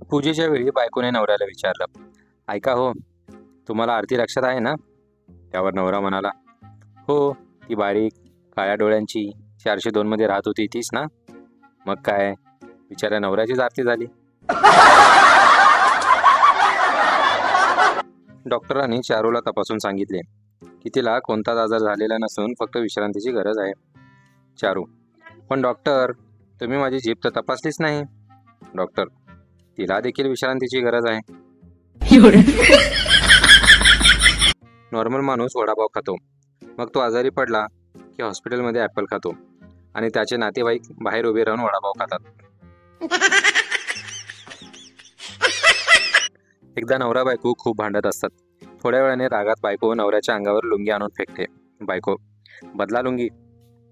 पूजेच्या वेळी बायकोने नवऱ्याला विचारलं, ऐका हो, तुम्हाला आरती लक्षात आहे ना? त्यावर नवरा म्हणाला, हो, ती बारीक काळ्या डोळ्यांची 402 मध्ये राहत होती तीच ना? मग काय, बिचाऱ्या नवऱ्याचीच आरती झाली. डॉक्टरांनी चारूला तपासून सांगितले की तिला कोणताच आजार झालेला नसून फक्त विश्रांतीची गरज आहे. चारू, पण डॉक्टर, तुम्ही माझी जीभ तर तपासलीच नाही. डॉक्टर, तिला देखील विश्रांतीची गरज आहे. नॉर्मल माणूस वडापाव खातो, मग तो आजारी पडला की हॉस्पिटलमध्ये ॲपल खातो आणि त्याचे नातेवाईक बाहेर उभे राहून वडापाव खातात. एकदा नवरा बायको खूप भांडत असतात. थोड्या वेळाने रागात बायको नवऱ्याच्या अंगावर लुंगी आणून फेकते. बायको, बदला लुंगी.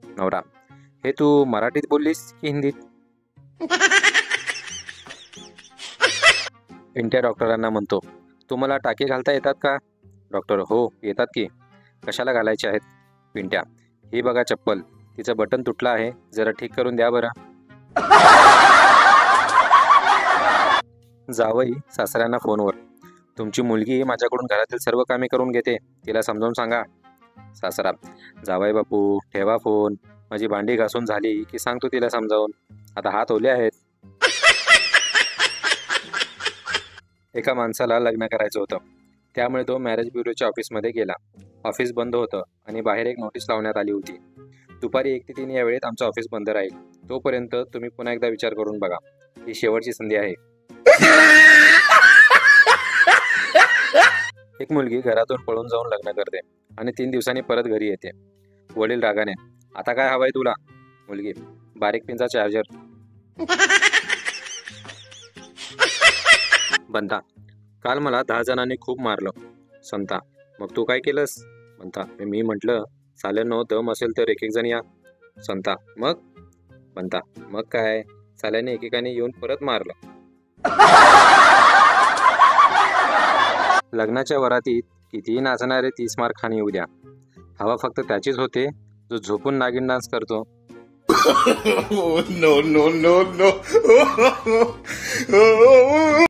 नवरा, हे तू मराठीत बोललीस की हिंदीत? पिंट्या डॉक्टरांना म्हणतो, तुम्हाला टाके घालता येतात का? डॉक्टर, हो येतात की. कशाला घालायचे आहेत? पिंट्या, ही बघा चप्पल, तिचं बटन तुटलं आहे, जरा ठीक करून द्या बरं. जावई सासऱ्यांना फोनवर, तुमची मुलगी माझ्याकडून घरातील सर्व कामे करून घेते, तिला समजावून सांगा. सासरा, जावई बापू ठेवा फोन, माझी भांडी घासून झाली की सांगतो तिला समजावून, आता हात ओले आहेत. एका माणसाला लग्न करायचं होतं, त्यामुळे तो मॅरेज ब्युरोच्या ऑफिसमध्ये गेला. ऑफिस बंद होतं आणि बाहेर एक नोटीस लावण्यात आली होती, दुपारी 1 ते 3 या वेळेत आमचं ऑफिस बंद राहील, तोपर्यंत तुम्ही पुन्हा एकदा विचार करून बघा, ही शेवटची संधी आहे. एक मुलगी घरातून पळून जाऊन लग्न करते आणि 3 दिवसांनी परत घरी येते. वडील रागाने, आता काय हवंय तुला? मुलगी, बारीक पिनचा चार्जर. बंता, काल मला 10 जणांनी खूप मारलं. संता, मग तू काय केलंस? बंता, मी म्हटलं, साल्यांनो दम असेल तर एक एक जण या. संता, मग? बंता, मग काय, साल्याने एकेकाने येऊन परत मारलं. लग्नाच्या वरातीत कितीही नाचणारे 30 मार खाणी येऊ द्या, हवा फक्त त्याचीच होते जो झोपून नागिन डान्स करतो. No, no, no, no.